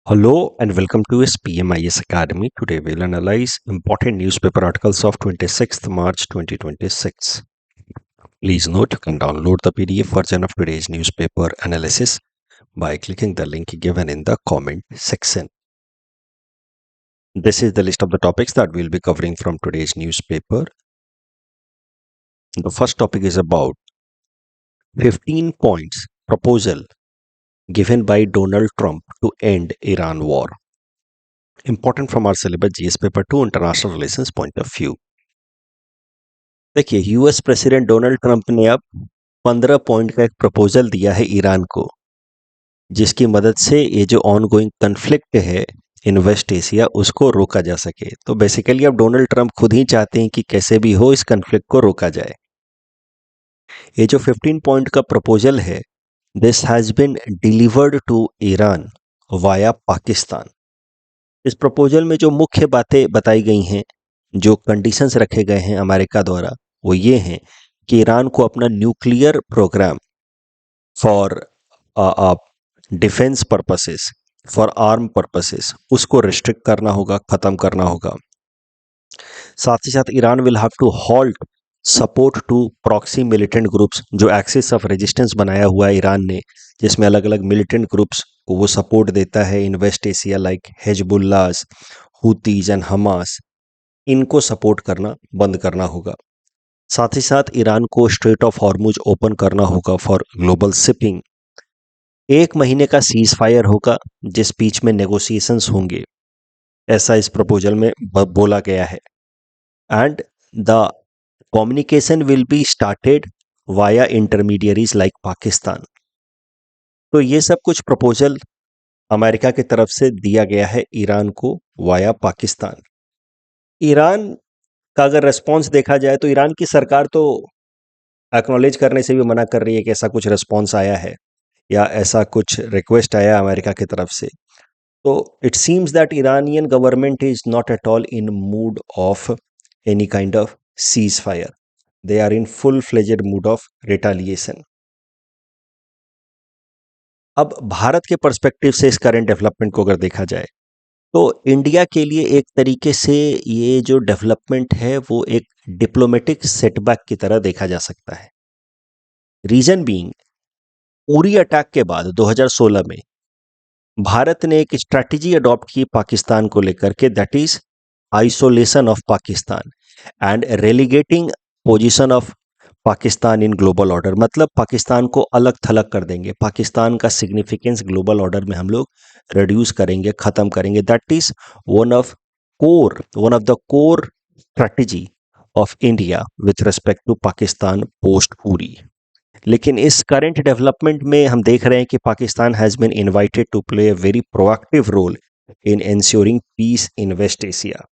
Hello and welcome to SPMIS Academy. Today we'll analyze important newspaper articles of 26th March 2026. Please note you can download the PDF version of today's newspaper analysis by clicking the link given in the comment section. This is the list of the topics that we'll be covering from today's newspaper. The first topic is about 15 points proposal given by Donald Trump to end Iran war. Important from our syllabus GS paper 2 international relations point of view. देखिए US president Donald Trump ने अब 15 point का एक proposal दिया है Iran को, जिसकी मदद से ये जो ऑनगोइंग कन्फ्लिक्ट है इन वेस्ट एशिया उसको रोका जा सके। तो बेसिकली अब डोनाल्ड ट्रंप खुद ही चाहते हैं कि कैसे भी हो इस कन्फ्लिक्ट को रोका जाए। ये जो 15 पॉइंट का प्रपोजल है, this has been delivered to Iran via Pakistan. इस प्रपोजल में जो मुख्य बातें बताई गई हैं, जो कंडीशंस रखे गए हैं अमेरिका द्वारा, वो ये हैं कि ईरान को अपना nuclear programme for defence purposes, for arm purposes, उसको रिस्ट्रिक्ट करना होगा, ख़त्म करना होगा। साथ ही साथ Iran will have to halt support to proxy militant groups, जो एक्सिस ऑफ रेजिस्टेंस बनाया हुआ है ईरान ने, जिसमें अलग अलग मिलिटेंट ग्रुप्स को वो सपोर्ट देता है in West Asia like Hezbollah, Houthis and Hamas, इनको सपोर्ट करना बंद करना होगा। साथ ही साथ ईरान को स्ट्रेट ऑफ हॉर्मुज ओपन करना होगा फॉर ग्लोबल शिपिंग। 1 महीने का सीज फायर होगा जिस बीच में नेगोशिएशंस होंगे, ऐसा इस प्रपोजल में बोला गया है। And the communication will be started via intermediaries like Pakistan. तो ये सब कुछ प्रपोजल अमेरिका की तरफ से दिया गया है ईरान को वाया पाकिस्तान। ईरान का अगर रेस्पॉन्स देखा जाए तो ईरान की सरकार तो एक्नॉलेज करने से भी मना कर रही है कि ऐसा कुछ रेस्पॉन्स आया है या ऐसा कुछ रिक्वेस्ट आया अमेरिका की तरफ से। तो it seems that Iranian government is not at all in mood of any kind of ceasefire, they are in full fledged mood of retaliation. अब भारत के पर्सपेक्टिव से इस करंट डेवलपमेंट को अगर देखा जाए तो इंडिया के लिए एक तरीके से ये जो डेवलपमेंट है वो एक डिप्लोमेटिक सेटबैक की तरह देखा जा सकता है। रीजन बीइंग, उरी अटैक के बाद 2016 में भारत ने एक स्ट्रैटेजी अडॉप्ट की पाकिस्तान को लेकर के, that is isolation of Pakistan and relegating position of Pakistan in global order. मतलब पाकिस्तान को अलग थलग कर देंगे, पाकिस्तान का सिग्निफिकेंस ग्लोबल ऑर्डर में हम लोग रिड्यूस करेंगे, खत्म करेंगे। That is one of the core strategy of India with respect to Pakistan post Uri. लेकिन इस करंट डेवलपमेंट में हम देख रहे हैं कि Pakistan has been invited to play a very proactive role in ensuring peace in West Asia.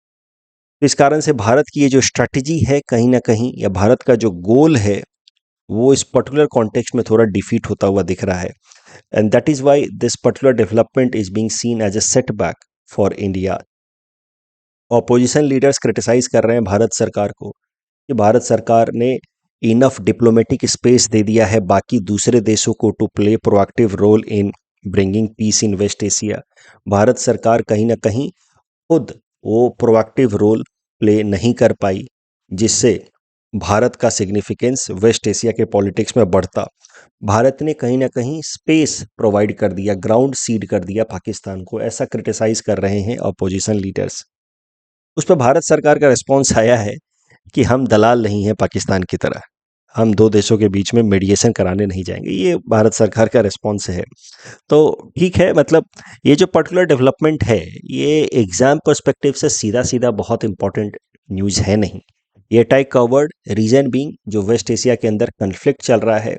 इस कारण से भारत की ये जो स्ट्रैटेजी है कहीं ना कहीं, या भारत का जो गोल है, वो इस पर्टिकुलर कॉन्टेक्स्ट में थोड़ा डिफीट होता हुआ दिख रहा है। And that is why this particular development is being seen as a setback for India. Opposition leaders criticise कर रहे हैं भारत सरकार को कि भारत सरकार ने इनफ डिप्लोमेटिक स्पेस दे दिया है बाकी दूसरे देशों को to play proactive role in bringing peace in West Asia. Bharat सरकार कहीं ना कहीं खुद वो प्रोएक्टिव रोल प्ले नहीं कर पाई, जिससे भारत का सिग्निफिकेंस वेस्ट एशिया के पॉलिटिक्स में बढ़ता। भारत ने कहीं ना कहीं स्पेस प्रोवाइड कर दिया, ग्राउंड सीड कर दिया पाकिस्तान को, ऐसा क्रिटिसाइज कर रहे हैं अपोजिशन लीडर्स। उस पर भारत सरकार का रिस्पॉन्स आया है कि हम दलाल नहीं हैं पाकिस्तान की तरह, हम 2 देशों के बीच में मीडिएशन कराने नहीं जाएंगे। ये भारत सरकार का रिस्पॉन्स है। तो ठीक है, मतलब ये जो पर्टिकुलर डेवलपमेंट है ये एग्जाम पर्सपेक्टिव से सीधा सीधा बहुत इंपॉर्टेंट न्यूज़ है नहीं। ये टाइप कवर्ड, रीजन बीइंग जो वेस्ट एशिया के अंदर कन्फ्लिक्ट चल रहा है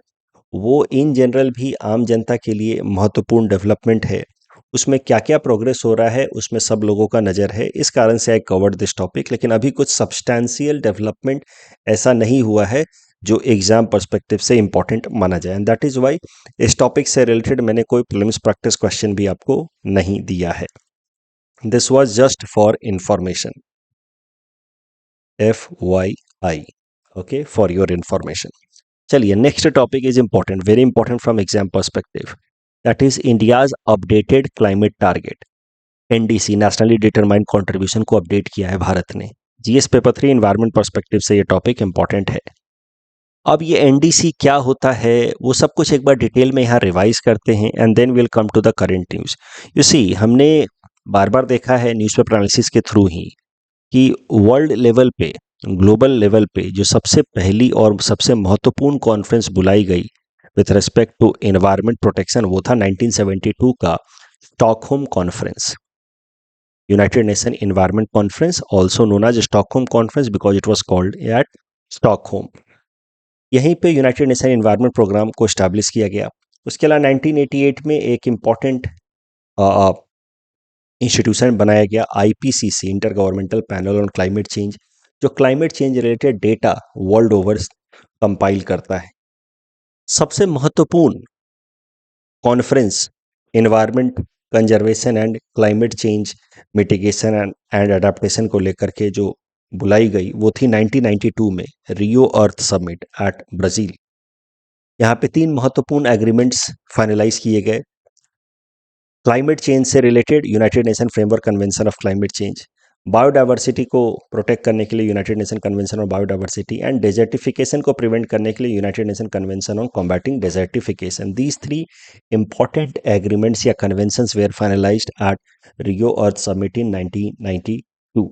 वो इन जनरल भी आम जनता के लिए महत्वपूर्ण डेवलपमेंट है। उसमें क्या क्या प्रोग्रेस हो रहा है उसमें सब लोगों का नज़र है, इस कारण से आई कवर्ड दिस टॉपिक। लेकिन अभी कुछ सब्सटैंशियल डेवलपमेंट ऐसा नहीं हुआ है जो एग्जाम पर्सपेक्टिव से इंपॉर्टेंट माना जाए। एंड दैट इज वाई इस टॉपिक से रिलेटेड मैंने कोई प्रीलिम्स प्रैक्टिस क्वेश्चन भी आपको नहीं दिया है। This was just for information, FYI, okay, for your information. चलिए next topic is important, very important from exam perspective, that is India's updated climate target. NDC, nationally determined contribution को update किया है भारत ने। जीएस पेपर 3 एनवायरनमेंट पर्सपेक्टिव से ये topic important है। अब ये एनडीसी क्या होता है वो सब कुछ एक बार डिटेल में यहाँ रिवाइज करते हैं and then will come to the current news. You see, हमने बार बार देखा है न्यूज़पेपर एनालिसिस के थ्रू ही कि वर्ल्ड लेवल पे, ग्लोबल लेवल पे जो सबसे पहली और सबसे महत्वपूर्ण कॉन्फ्रेंस बुलाई गई with respect to environment protection वो था 1972 का Stockholm conference, United Nation environment conference, also known as Stockholm conference because it was called at Stockholm. यहीं पे यूनाइटेड नेशन एनवायरनमेंट प्रोग्राम को स्टैब्लिश किया गया। उसके अलावा 1988 में एक इम्पॉर्टेंट इंस्टीट्यूशन बनाया गया, IPCC, inter governmental panel on climate change, जो climate change related data world over compile करता है। सबसे महत्वपूर्ण conference environment conservation and climate change mitigation and adaptation को लेकर के जो बुलाई गई वो थी 1992 में Rio Earth Summit at Brazil. यहाँ पे 3 महत्वपूर्ण एग्रीमेंट्स फाइनलाइज किए गए। क्लाइमेट चेंज से related United Nation framework convention of climate change, biodiversity को प्रोटेक्ट करने के लिए United Nation convention on biodiversity, and desertification को प्रिवेंट करने के लिए United Nation convention on combating desertification. These 3 important agreements या conventions were finalized at Rio Earth Summit in 1992।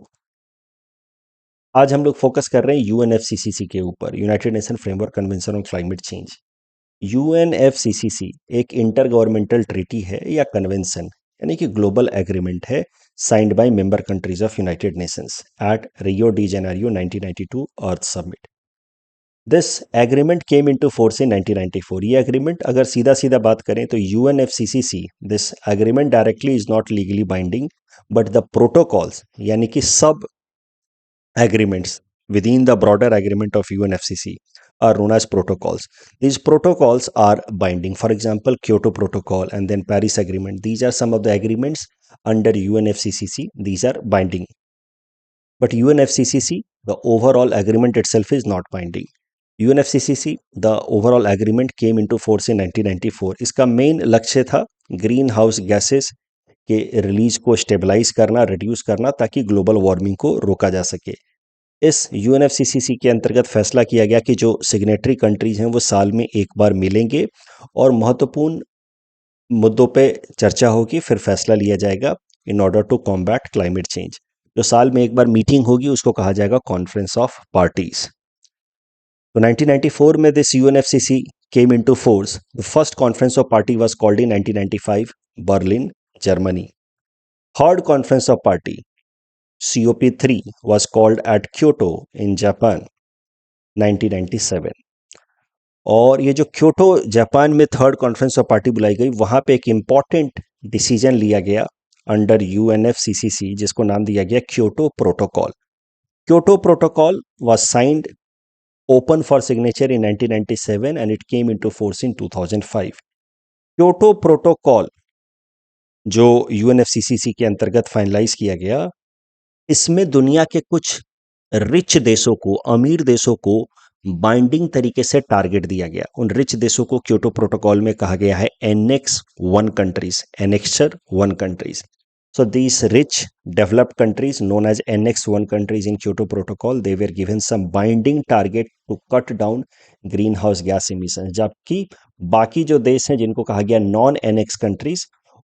आज हम लोग फोकस कर रहे हैं यूएनएफसीसीसी के ऊपर, United Nation framework convention on climate change. UNFCCC एक इंटर गवर्नमेंटल ट्रीटी है या कन्वेंशन, यानी कि ग्लोबल एग्रीमेंट है signed by member countries of United Nations eight Rio de Janeiro 1992 earth summit. This agreement came into force in 1994। ये agreement अगर सीधा सीधा बात करें तो UNFCCC, this agreement directly is not legally binding but the protocols, यानी कि सब agreements within the broader agreement of UNFCCC are known as protocols. These protocols are binding. For example, Kyoto Protocol and then Paris Agreement. These are some of the agreements under UNFCCC. These are binding. But UNFCCC, the overall agreement itself is not binding. UNFCCC, the overall agreement came into force in 1994. इसका main लक्ष्य था green house gases के release को stabilise करना, reduce करना, ताकि global warming को रोका जा सके। इस यूएनएफसीसीसी के अंतर्गत फैसला किया गया कि जो सिग्नेटरी कंट्रीज हैं वो साल में एक बार मिलेंगे और महत्वपूर्ण मुद्दों पे चर्चा होगी, फिर फैसला लिया जाएगा in order to combat climate change. जो साल में एक बार मीटिंग होगी उसको कहा जाएगा कॉन्फ्रेंस ऑफ पार्टीज। तो 1994 में this UNFCCC came into force. The first conference of party was called in 1995 Berlin, Germany. Third conference of party COP3 was called at Kyoto in Japan 1997। और ये जो क्योटो जापान में third conference of party बुलाई गई, वहाँ पे एक important decision लिया गया अंडर UNFCCC जिसको नाम दिया गया Kyoto protocol. Kyoto protocol was signed open for signature in 1997 and it came into force in 2005। Kyoto protocol जो UNFCCC के अंतर्गत फाइनलाइज किया गया, इसमें दुनिया के कुछ रिच देशों को, अमीर देशों को बाइंडिंग तरीके से टारगेट दिया गया। उन रिच देशों को क्योटो प्रोटोकॉल में कहा गया है annex 1 countries, annexure 1 countries. So these rich developed countries known as Annex 1 countries in Kyoto Protocol, they were given some binding target to cut down greenhouse gas emissions, जबकि बाकी जो देश हैं जिनको कहा गया नॉन एनेक्स कंट्रीज,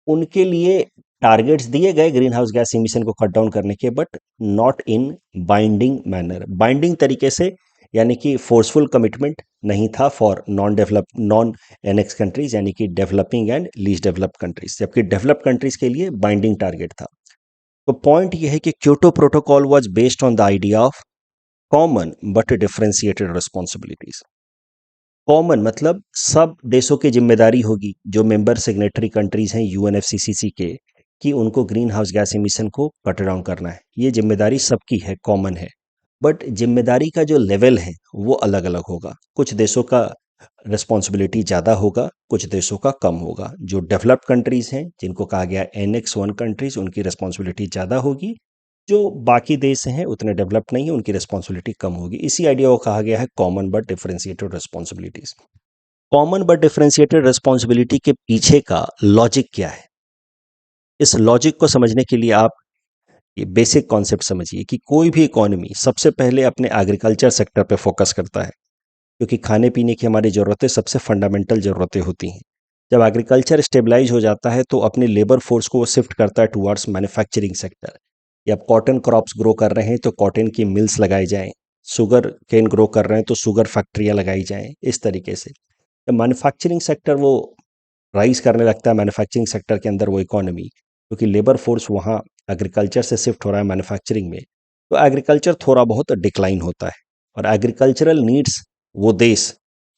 उनके लिए टारगेट्स दिए गए ग्रीन हाउस गैस इमिशन को कट डाउन करने के, but not in binding manner, binding तरीके से, यानी कि फोर्सफुल कमिटमेंट नहीं था फॉर नॉन एनेक्स कंट्रीज, यानी कि developing and least developed countries, जबकि डेवलप्ड कंट्रीज के लिए बाइंडिंग टारगेट था। तो पॉइंट यह है कि Kyoto protocol was based on the idea of common but differentiated responsibilities. Common मतलब सब देशों की जिम्मेदारी होगी, जो मेंबर सिग्नेटरी कंट्रीज हैं यूएनएफसीसीसी के, कि उनको ग्रीन हाउस गैस इमिशन को कट डाउन करना है। ये जिम्मेदारी सबकी है, कॉमन है, बट जिम्मेदारी का जो लेवल है वो अलग अलग होगा। कुछ देशों का रिस्पॉन्सिबिलिटी ज़्यादा होगा, कुछ देशों का कम होगा। जो डेवलप्ड कंट्रीज हैं जिनको कहा गया एनेक्स 1 कंट्रीज, उनकी रिस्पॉन्सिबिलिटी ज़्यादा होगी। जो बाकी देश हैं उतने डेवलप्ड नहीं है, उनकी रिस्पॉन्सिबिलिटी कम होगी। इसी आइडिया को कहा गया है common but differentiated responsibilities. Common but differentiated responsibility के पीछे का लॉजिक क्या है? इस लॉजिक को समझने के लिए आप ये बेसिक कॉन्सेप्ट समझिए कि कोई भी इकोनॉमी सबसे पहले अपने एग्रीकल्चर सेक्टर पे फोकस करता है, क्योंकि खाने पीने की हमारी ज़रूरतें सबसे फंडामेंटल ज़रूरतें होती हैं। जब एग्रीकल्चर स्टेबलाइज हो जाता है तो अपने लेबर फोर्स को वो शिफ्ट करता है टुवर्ड्स मैन्युफैक्चरिंग सेक्टर। या आप कॉटन क्रॉप्स ग्रो कर रहे हैं तो कॉटन की मिल्स लगाई जाएं, शुगर केन ग्रो कर रहे हैं तो शुगर फैक्ट्रियाँ लगाई जाएं, इस तरीके से। जब मैन्युफैक्चरिंग सेक्टर वो राइज करने लगता है, मैन्युफैक्चरिंग सेक्टर के अंदर वो इकोनॉमी, क्योंकि लेबर फोर्स वहाँ एग्रीकल्चर से शिफ्ट हो रहा है मैन्युफैक्चरिंग में, तो एग्रीकल्चर थोड़ा बहुत डिक्लाइन होता है। और एग्रीकल्चरल नीड्स, वो देश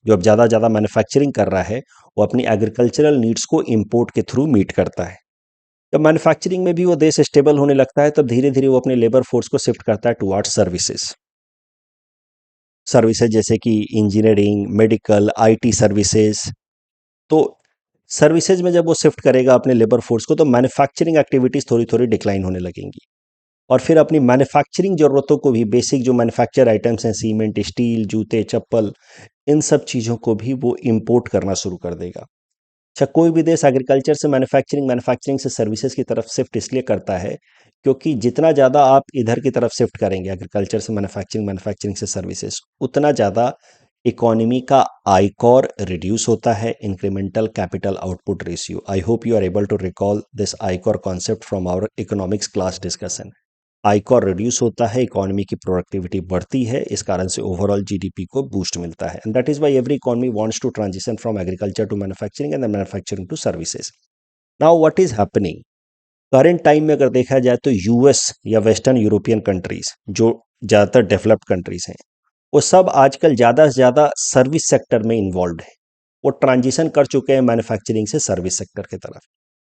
जो अब ज़्यादा ज़्यादा मैन्युफैक्चरिंग कर रहा है, वो अपनी एग्रीकल्चरल नीड्स को इम्पोर्ट के थ्रू मीट करता है। जब मैन्युफैक्चरिंग में भी वो देश स्टेबल होने लगता है, तब धीरे धीरे वो अपने लेबर फोर्स को शिफ्ट करता है टुवार्ड्स सर्विसेज। सर्विसेज जैसे कि इंजीनियरिंग, मेडिकल, आईटी सर्विसेज। तो सर्विसेज में जब वो शिफ्ट करेगा अपने लेबर फोर्स को, तो मैन्युफैक्चरिंग एक्टिविटीज़ थोड़ी थोड़ी डिक्लाइन होने लगेंगी। और फिर अपनी मैन्युफैक्चरिंग ज़रूरतों को भी, बेसिक जो मैन्युफैक्चर आइटम्स हैं, सीमेंट, स्टील, जूते, चप्पल, इन सब चीज़ों को भी वो इम्पोर्ट करना शुरू कर देगा। अच्छा, कोई भी देश एग्रीकल्चर से मैन्युफैक्चरिंग, मैन्युफैक्चरिंग से सर्विसेज की तरफ शिफ्ट इसलिए करता है क्योंकि जितना ज़्यादा आप इधर की तरफ शिफ्ट करेंगे, एग्रीकल्चर से मैन्युफैक्चरिंग, मैन्युफैक्चरिंग से सर्विसेज, उतना ज़्यादा इकोनॉमी का आईकॉर रिड्यूस होता है, incremental capital output ratio. I hope you are able to recall this ICOR concept from our economics class discussion. ICOR reduce होता है, इकोनॉमी की प्रोडक्टिविटी बढ़ती है, इस कारण से ओवरऑल जीडीपी को बूस्ट मिलता है। And that is why every economy wants to transition from agriculture to manufacturing and manufacturing to services. Now what is happening current time में, अगर देखा जाए तो यूएस या वेस्टर्न यूरोपियन कंट्रीज, जो ज़्यादातर डेवलप्ड कंट्रीज हैं, वो सब आजकल ज़्यादा से ज़्यादा सर्विस सेक्टर में इन्वॉल्व है। वो ट्रांजिशन कर चुके हैं मैन्युफैक्चरिंग से सर्विस सेक्टर की तरफ।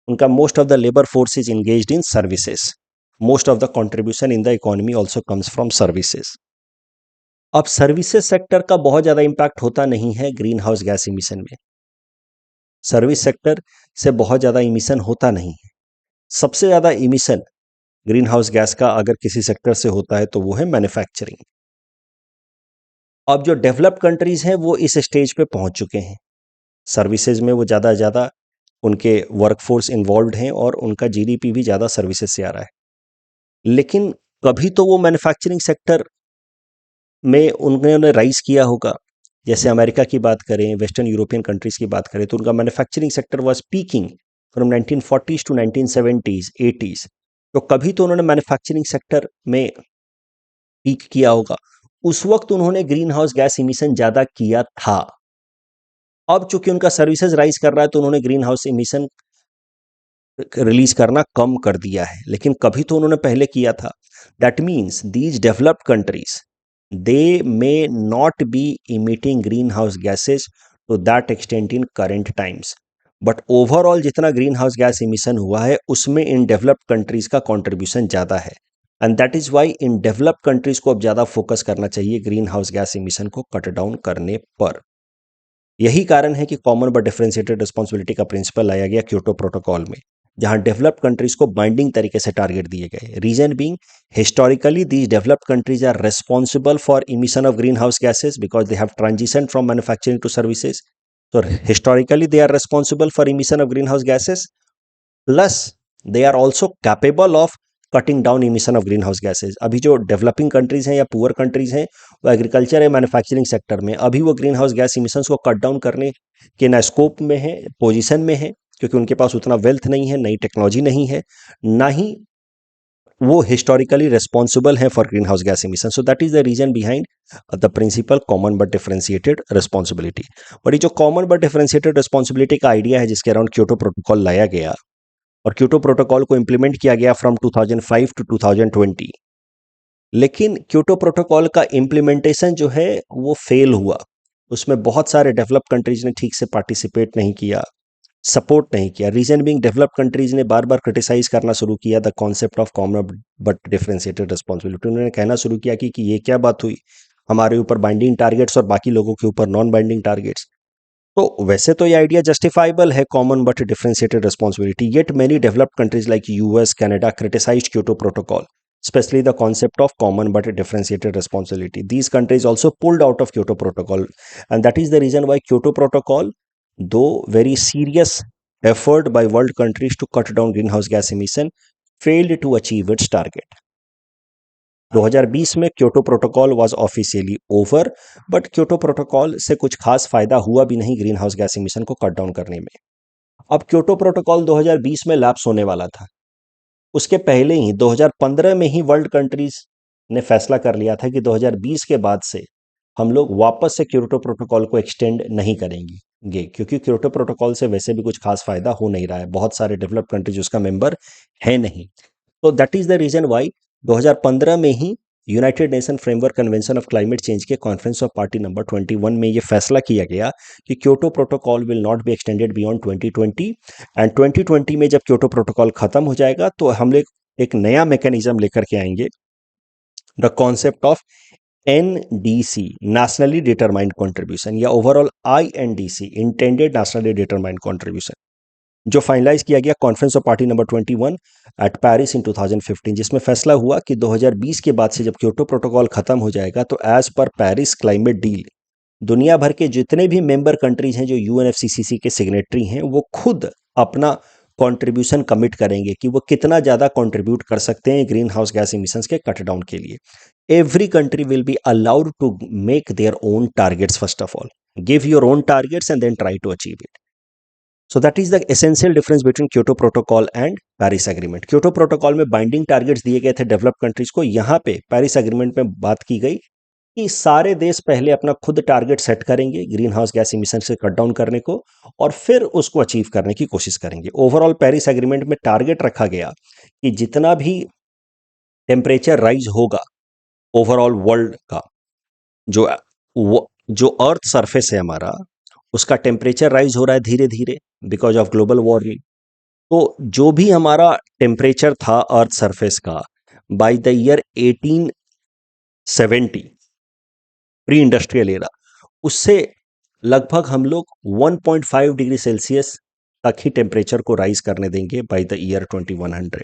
उनका most of the labour force is engaged in services. Most of the contribution in the economy also comes from services. अब सर्विसेज सेक्टर का बहुत ज़्यादा इम्पैक्ट होता नहीं है ग्रीन हाउस गैस इमिशन में। सर्विस सेक्टर से बहुत ज़्यादा इमिशन होता नहीं है। सबसे ज़्यादा इमिशन ग्रीन हाउस गैस का अगर किसी सेक्टर से होता है तो वो है मैन्युफैक्चरिंग। अब जो डेवलप्ड कंट्रीज हैं वो इस स्टेज पे पहुंच चुके हैं, सर्विसेज में वो ज़्यादा ज़्यादा उनके वर्कफोर्स इन्वॉल्व हैं और उनका जीडीपी भी ज़्यादा सर्विसेज से आ रहा है। लेकिन कभी तो वो मैन्युफैक्चरिंग सेक्टर में उन्होंने राइज किया होगा। जैसे अमेरिका की बात करें, वेस्टर्न यूरोपियन कंट्रीज की बात करें, तो उनका manufacturing sector was peaking from 1940s to 1970s 80s। तो कभी तो उन्होंने मैन्युफैक्चरिंग सेक्टर में पीक किया होगा। उस वक्त उन्होंने ग्रीन हाउस गैस इमिशन ज़्यादा किया था। अब चूंकि उनका सर्विसेज राइज कर रहा है तो उन्होंने ग्रीन हाउस इमिशन रिलीज करना कम कर दिया है, लेकिन कभी तो उन्होंने पहले किया था। That means these developed countries, they may not be emitting greenhouse gases to that extent in current times, but overall जितना ग्रीन हाउस गैस इमिशन हुआ है उसमें इन डेवलप्ड कंट्रीज का कॉन्ट्रीब्यूशन ज़्यादा है। And that is why in developed countries को अब ज़्यादा फोकस करना चाहिए ग्रीन हाउस गैस इमिशन को कट डाउन करने पर। यही कारण है कि कॉमन बट डिफरेंशिएटेड रिस्पॉन्सिबिलिटी का प्रिंसिपल लाया गया क्योटो प्रोटोकॉल में, जहां डेवलप्ड कंट्रीज को बाइंडिंग तरीके से टारगेट दिए गए। Reason being, historically these developed countries are responsible for emission of greenhouse gases because they have transition from manufacturing to services. So historically they are responsible for emission of greenhouse gases, plus they are also capable of cutting down emission of greenhouse gases. अभी जो developing countries हैं या poor countries हैं, वो agriculture या manufacturing sector में अभी वो ग्रीन हाउस गैस इमिशंस को कट डाउन करने के ना स्कोप में है, पोजीशन में है, क्योंकि उनके पास उतना वेल्थ नहीं है, नई टेक्नोलॉजी नहीं है, ना ही वो हिस्टोरिकली रिस्पॉन्सिबल है for greenhouse gas emission. So that is the reason behind the principle common but differentiated responsibility. और ये जो कॉमन बट डिफरेंशिएटेड रिस्पॉन्सिबिलिटी का आइडिया है, जिसके अराउंड क्योटो प्रोटोकॉल लाया गया और क्योटो प्रोटोकॉल को इंप्लीमेंट किया गया फ्रॉम 2005 टू 2020, लेकिन क्योटो प्रोटोकॉल का इम्प्लीमेंटेशन जो है वो फेल हुआ। उसमें बहुत सारे डेवलप्ड कंट्रीज ने ठीक से पार्टिसिपेट नहीं किया, सपोर्ट नहीं किया। रीजन बीइंग, डेवलप्ड कंट्रीज ने बार बार क्रिटिसाइज करना शुरू किया the concept of common but differentiated responsibility. उन्होंने कहना शुरू किया कि ये क्या बात हुई, हमारे ऊपर बाइंडिंग टारगेट्स और बाकी लोगों के ऊपर नॉन बाइंडिंग टारगेट्स। तो वैसे तो ये आइडिया जस्टिफाइबल है, common but differentiated responsibility, yet many developed countries like US, Canada criticised Kyoto protocol, especially the concept of common but differentiated responsibility. These countries also pulled out of Kyoto Protocol, and that is the reason why Kyoto Protocol, though very serious effort by world countries to cut down greenhouse gas emission failed to achieve its target. 2020 में Kyoto protocol was officially over, but Kyoto protocol से कुछ खास फायदा हुआ भी नहीं green house gas emission को cut down करने में। अब क्योटो प्रोटोकॉल 2020 में लैप्स होने वाला था। उसके पहले ही 2015 में ही वर्ल्ड कंट्रीज ने फैसला कर लिया था कि 2020 के बाद से हम लोग वापस से क्योटो प्रोटोकॉल को एक्सटेंड नहीं करेंगे, क्योंकि क्योटो प्रोटोकॉल से वैसे भी कुछ खास फायदा हो नहीं रहा है, बहुत सारे डेवलप कंट्रीज उसका मेंबर है नहीं। तो that is the reason why 2015 में ही United Nation framework convention of climate change के कॉन्फ्रेंस ऑफ पार्टी नंबर 21 में ये फैसला किया गया कि Kyoto protocol will not be extended beyond 2020, and 2020 में जब क्योटो प्रोटोकॉल खत्म हो जाएगा तो हम लोग एक नया मैकेनिज्म लेकर के आएंगे, the concept of NDC, nationally determined contribution, या overall INDC, intended nationally determined contribution, जो फाइनलाइज किया गया conference of party number 21 at Paris in 2015, जिसमें फैसला हुआ कि 2020 के बाद से जब क्योटो प्रोटोकॉल खत्म हो जाएगा तो as per Paris climate deal दुनिया भर के जितने भी मेंबर कंट्रीज हैं जो UNFCCC के सिग्नेटरी हैं वो खुद अपना कंट्रीब्यूशन कमिट करेंगे कि वो कितना ज़्यादा कंट्रीब्यूट कर सकते हैं ग्रीन हाउस गैस इमिशंस के कट डाउन के लिए। Every country will be allowed to make their own targets, first of all give your own targets and then try to achieve it. So that is the essential difference between Kyoto Protocol and Paris Agreement. Kyoto Protocol में binding targets दिए गए थे develop countries को, यहाँ पे Paris agreement में बात की गई कि सारे देश पहले अपना खुद टारगेट सेट करेंगे ग्रीन हाउस गैस इमिशन से कट डाउन करने को और फिर उसको अचीव करने की कोशिश करेंगे। ओवरऑल पेरिस एग्रीमेंट में टारगेट रखा गया कि जितना भी टेम्परेचर राइज होगा ओवरऑल वर्ल्ड का, जो अर्थ सरफेस है हमारा, उसका टेम्परेचर राइज हो रहा है धीरे धीरे बिकॉज ऑफ ग्लोबल वार्मिंग। तो जो भी हमारा टेम्परेचर था अर्थ सरफेस का by the year 1870 pre industrial era, उससे लगभग हम लोग 1.5 डिग्री सेल्सियस तक ही टेम्परेचर को राइज करने देंगे by the year 2100।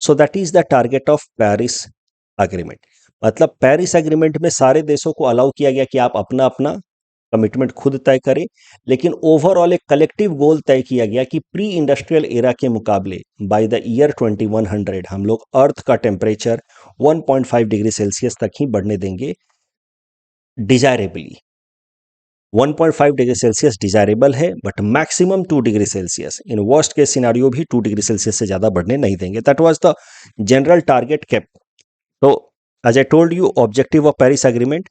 So that is the target of Paris agreement. मतलब पेरिस एग्रीमेंट में सारे देशों को अलाउ किया गया कि आप अपना अपना कमिटमेंट खुद तय करें, लेकिन ओवरऑल एक कलेक्टिव गोल तय किया गया कि प्री इंडस्ट्रियल एरा के मुकाबले बाय द ईयर 2100 हम लोग अर्थ का टेम्परेचर 1.5 डिग्री सेल्सियस तक ही बढ़ने देंगे डिजायरेबली। 1.5 डिग्री सेल्सियस डिजायरेबल है, but maximum 2 degree Celsius, in worst case scenario भी 2 डिग्री सेल्सियस से ज़्यादा बढ़ने नहीं देंगे। That was the general target kept. तो as I told you, objective of Paris agreement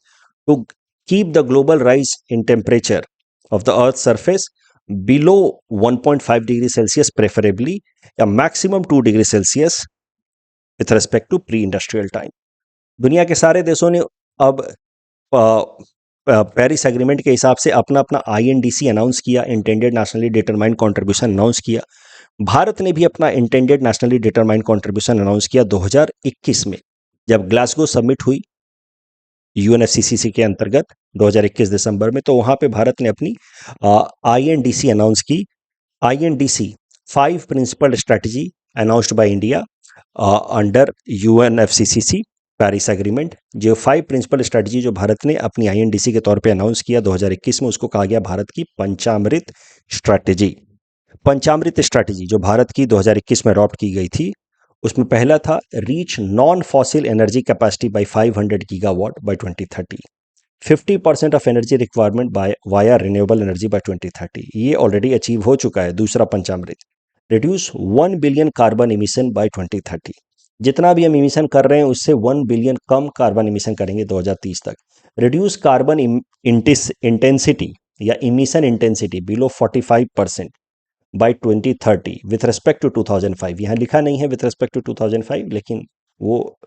to keep the global rise in temperature of the earth's surface below 1.5 degree Celsius preferably, या maximum 2 degree Celsius with respect to pre-industrial time। दुनिया के सारे देशों ने अब Paris agreement के हिसाब से अपना अपना INDC अनाउंस किया, intended nationally determined contribution announce किया। भारत ने भी अपना intended nationally determined contribution announce किया 2021 में, जब ग्लासगो समिट हुई UNFCCC के अंतर्गत 2021 दिसंबर में। तो वहाँ पे भारत ने अपनी INDC अनाउंस की। INDC 5 principle strategy announced by India under UNFCCC Paris agreement. जो 5 प्रिंसिपल स्ट्रैटेजी जो भारत ने अपनी INDC के तौर पे अनाउंस किया 2021 में, उसको कहा गया भारत की पंचामृत स्ट्रैटेजी। पंचामृत स्ट्रैटेजी जो भारत की 2021 में अडॉप्ट की गई थी, उसमें पहला था reach non fossil energy capacity by 500 gigawatt by 2030, 50% of energy requirement by via renewable energy by 2030। ये ऑलरेडी अचीव हो चुका है। दूसरा Panchamrit, reduce 1 billion carbon emission by 2030। जितना भी हम इमिशन कर रहे हैं उससे 1 बिलियन कम कार्बन इमिशन करेंगे 2030 तक। रिड्यूस कार्बन इंटेंसिटी या emission intensity below 45% by 2030 with respect to 2005। यहाँ लिखा नहीं है विथ रिस्पेक्ट टू 2005, लेकिन वो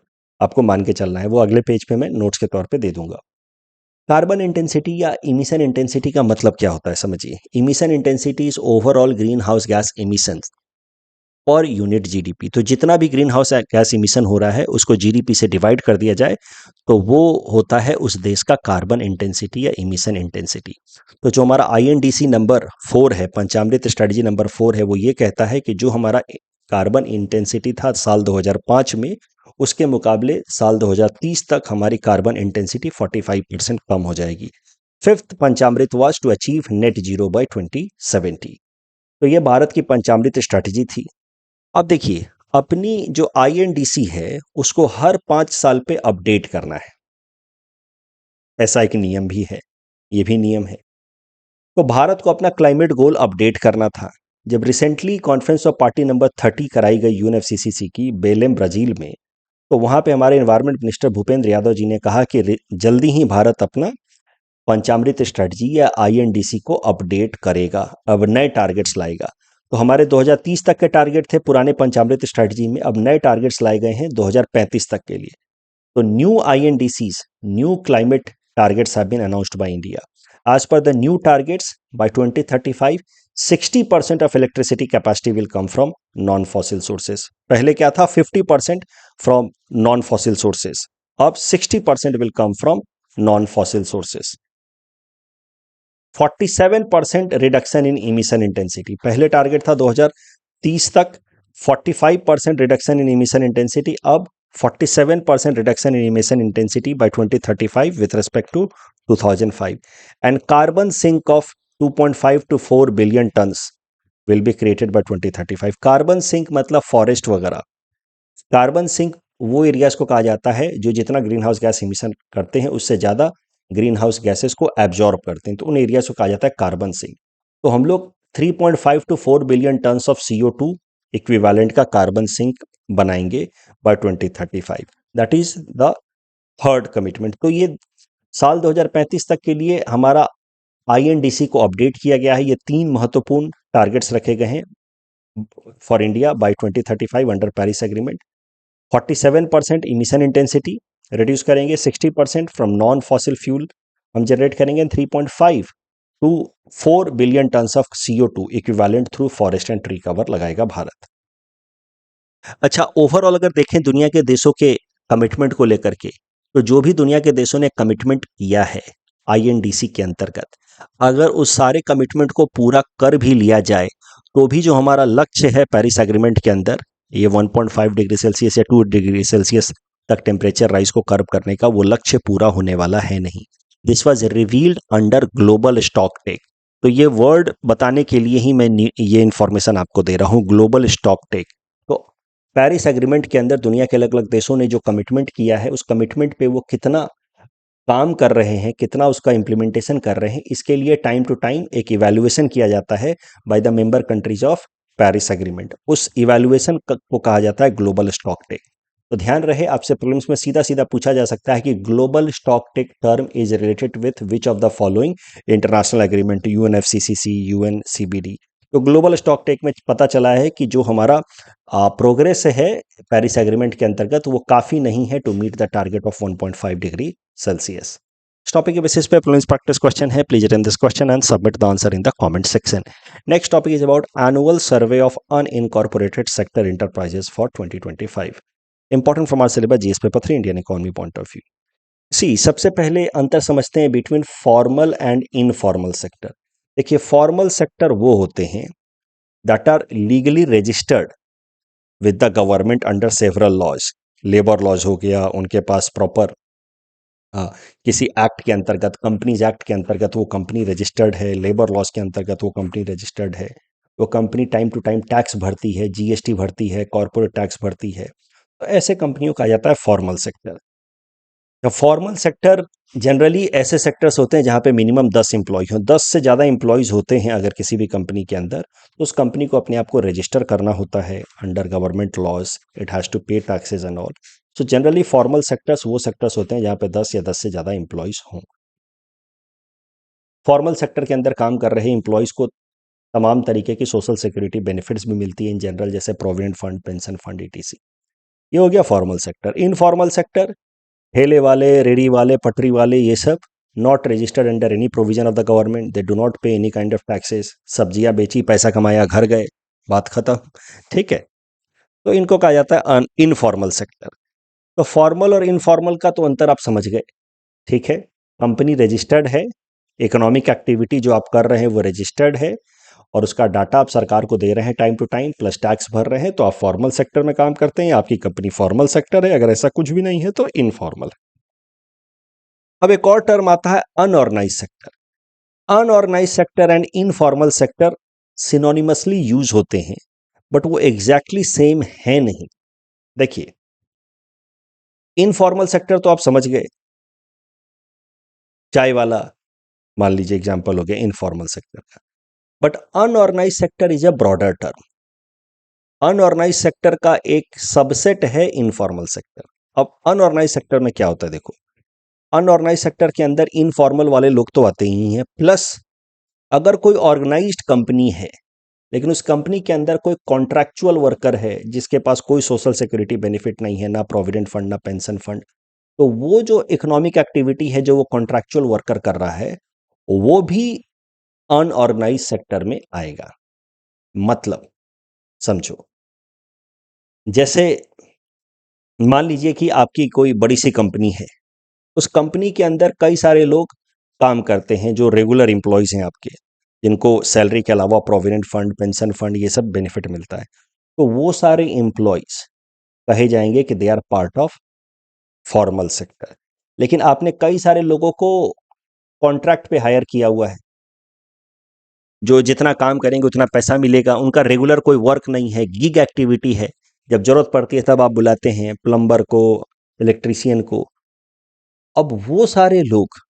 आपको मान के चलना है, वो अगले पेज पे मैं नोट्स के तौर पे दे दूंगा। कार्बन इंटेंसिटी या इमिशन इंटेंसिटी का मतलब क्या होता है समझिए। Emission intensity is overall green house gas emission per unit GDP। तो जितना भी ग्रीन हाउस गैस इमिशन हो रहा है उसको GDP से डिवाइड कर दिया जाए तो वो होता है उस देश का कार्बन इंटेंसिटी या इमिशन इंटेंसिटी। तो जो हमारा INDC नंबर 4 है, पंचामृत स्ट्रेटजी नंबर 4 है, वो ये कहता है कि जो हमारा कार्बन इंटेंसिटी था साल 2005 में, उसके मुकाबले साल 2030 तक हमारी कार्बन इंटेंसिटी 45% कम हो जाएगी। Fifth Panchamrit was to achieve net zero by 2070। तो ये भारत की पंचामृत स्ट्रैटेजी थी। अब देखिए, अपनी जो आईएनडीसी है उसको हर 5 साल पे अपडेट करना है, ऐसा एक नियम भी है, ये भी नियम है। तो भारत को अपना क्लाइमेट गोल अपडेट करना था। जब recently conference of party number 30 कराई गई यूएनएफसीसीसी की बेलेम ब्राजील में, तो वहां पे हमारे एनवायरमेंट मिनिस्टर भूपेंद्र यादव जी ने कहा कि जल्दी ही भारत अपना पंचामृत स्ट्रेटजी या आईएनडीसी को अपडेट करेगा, अब नए टारगेट्स लाएगा। तो हमारे 2030 तक के टारगेट थे पुराने पंचामृत स्ट्रेटजी में, अब नए टारगेट्स लाए गए हैं 2035 तक के लिए। तो new INDCs, new climate targets have been announced by India. As per the new targets, by 2035, 60% of electricity capacity will come from non-fossil sources. पहले क्या था? 50% from non-fossil sources. अब 60% will come from non-fossil sources. 47% reduction in emission intensity, पहले target था 2030 तक 45% reduction in emission intensity, अब 47% reduction in emission intensity by 2035 with respect to 2005, and carbon sink of 2.5 to 4 billion tons will be created by 2035. Carbon sink मतलब forest वगैरह। Carbon sink वो areas को कहा जाता है जो जितना ग्रीन हाउस गैस इमिशन करते हैं उससे ज़्यादा ग्रीन हाउस गैसेस को एब्जॉर्ब करते हैं, तो उन एरियाज को कहा जाता है कार्बन सिंक। तो हम लोग 3.5 to 4 billion tons of CO2 equivalent का कार्बन सिंक बनाएंगे by 2035। That is the third commitment. तो ये साल 2035 तक के लिए हमारा आईएनडीसी को अपडेट किया गया है। ये 3 महत्वपूर्ण टारगेट्स रखे गए हैं for India by 2035 under Paris agreement. 47% emission intensity reduce करेंगे, 60% फ्रॉम नॉन फॉसिल फ्यूल हम जनरेट करेंगे, 3.5 to 4 billion tons of CO2 equivalent through forest and tree cover लगाएगा भारत। अच्छा, ओवरऑल अगर देखें दुनिया के देशों के कमिटमेंट को लेकर के, तो जो भी दुनिया के देशों ने कमिटमेंट किया है आईएनडीसी के अंतर्गत, अगर उस सारे कमिटमेंट को पूरा कर भी लिया जाए तो भी जो हमारा लक्ष्य है पेरिस एग्रीमेंट के अंदर, ये 1.5 डिग्री सेल्सियस या 2 डिग्री सेल्सियस तक टेम्परेचर राइज को कर्व करने का, वो लक्ष्य पूरा होने वाला है नहीं। This was revealed under global stocktake. तो ये वर्ड बताने के लिए ही मैं ये इंफॉर्मेशन आपको दे रहा हूँ, ग्लोबल स्टॉक टेक। तो पेरिस एग्रीमेंट के अंदर दुनिया के अलग अलग देशों ने जो कमिटमेंट किया है, उस कमिटमेंट पे वो कितना काम कर रहे हैं, कितना उसका इम्प्लीमेंटेशन कर रहे हैं, इसके लिए टाइम टू टाइम एक इवैल्यूएशन किया जाता है by the member countries of Paris agreement. उस इवैल्यूएशन को कहा जाता है ग्लोबल स्टॉक टेक। तो ध्यान रहे, आपसे प्रीलिम्स में सीधा सीधा पूछा जा सकता है कि global stocktake term is related with which of the following international agreement, UNFCCC, UNCBD। तो ग्लोबल स्टॉक टेक में पता चला है कि जो हमारा प्रोग्रेस है पेरिस एग्रीमेंट के अंतर्गत, वो काफ़ी नहीं है to meet the target of 1.5 degree Celsius. इस टॉपिक के बेसिस पे प्रीलिम्स प्रैक्टिस क्वेश्चन है, please attend this question and submit the answer in the comment section. Next topic is about annual survey of unincorporated sector enterprises for 2025। Important from our syllabus GS paper 3 Indian economy point of view. See, सबसे पहले अंतर समझते हैं between formal and informal sector. देखिए, formal sector वो होते हैं that are legally registered with the government under several laws. Labour laws हो गया, उनके पास प्रॉपर किसी एक्ट के अंतर्गत, कंपनीज एक्ट के अंतर्गत वो कंपनी रजिस्टर्ड है, लेबर लॉज के अंतर्गत वो कंपनी रजिस्टर्ड है, वो company time to time tax भरती है, जीएसटी भरती है, कॉर्पोरेट टैक्स भरती है। तो ऐसे कंपनियों का जाता है फॉर्मल सेक्टर। तो फॉर्मल सेक्टर जनरली ऐसे सेक्टर्स होते हैं जहां पे मिनिमम 10 एम्प्लॉय हो, 10 से ज़्यादा एम्प्लॉयज़ होते हैं अगर किसी भी कंपनी के अंदर, तो उस कंपनी को अपने आप को रजिस्टर करना होता है under government laws, it has to pay taxes and all. So generally formal sectors वो सेक्टर्स होते हैं जहां पे 10 या 10 से ज़्यादा एम्प्लॉयज़ हों। फॉर्मल सेक्टर के अंदर काम कर रहे एम्प्लॉयज़ को तमाम तरीके की सोशल सिक्योरिटी बेनिफिट्स भी मिलती है इन जनरल, जैसे provident fund, pension fund, ETC। ये हो गया फॉर्मल सेक्टर। इनफॉर्मल सेक्टर, ठेले वाले, रेडी वाले, पटरी वाले, ये सब not registered under any provision of the government, they do not पे एनी काइंड ऑफ टैक्सेस। सब्जियां बेची, पैसा कमाया, घर गए, बात खत्म। ठीक है, तो इनको कहा जाता है इनफॉर्मल सेक्टर। तो फॉर्मल और इनफॉर्मल का तो अंतर आप समझ गए। ठीक है, कंपनी रजिस्टर्ड है, इकोनॉमिक एक्टिविटी जो आप कर रहे हैं वो रजिस्टर्ड है, और उसका डाटा आप सरकार को दे रहे हैं time to time, plus tax भर रहे हैं, तो आप फॉर्मल सेक्टर में काम करते हैं, आपकी कंपनी फॉर्मल सेक्टर है। अगर ऐसा कुछ भी नहीं है तो इनफॉर्मल है। अब एक और टर्म आता है unorganised sector. Unorganised sector and informal sector synonymously use होते हैं, बट वो एग्जैक्टली सेम है नहीं। देखिए, इनफॉर्मल सेक्टर तो आप समझ गए, चाय वाला मान लीजिए एग्जांपल हो गया इनफॉर्मल सेक्टर का। But unorganised sector is a broader term. Unorganised sector का एक सबसेट है इनफॉर्मल सेक्टर। अब अनऑर्गेनाइज सेक्टर में क्या होता है, देखो, अनऑर्गेनाइज सेक्टर के अंदर इनफॉर्मल वाले लोग तो आते ही हैं, प्लस अगर कोई ऑर्गेनाइज्ड कंपनी है लेकिन उस कंपनी के अंदर कोई कॉन्ट्रैक्चुअल वर्कर है जिसके पास कोई सोशल सिक्योरिटी बेनिफिट नहीं है, ना प्रोविडेंट फंड ना पेंशन फंड, तो वो जो इकोनॉमिक एक्टिविटी है जो वो कॉन्ट्रैक्चुअल वर्कर कर रहा है वो भी अनऑर्गेनाइज सेक्टर में आएगा। मतलब समझो, जैसे मान लीजिए कि आपकी कोई बड़ी सी कंपनी है, उस कंपनी के अंदर कई सारे लोग काम करते हैं जो रेगुलर एम्प्लॉयज हैं आपके, जिनको सैलरी के अलावा प्रोविडेंट फंड पेंशन फंड ये सब बेनिफिट मिलता है, तो वो सारे एम्प्लॉयज कहे जाएंगे कि they are part of formal sector. लेकिन आपने कई सारे लोगों को कॉन्ट्रैक्ट पे हायर किया हुआ है, जो जितना काम करेंगे उतना पैसा मिलेगा, उनका रेगुलर कोई वर्क नहीं है, गिग एक्टिविटी है, जब जरूरत पड़ती है तब आप बुलाते हैं प्लम्बर को, इलेक्ट्रीशियन को। अब वो सारे लोग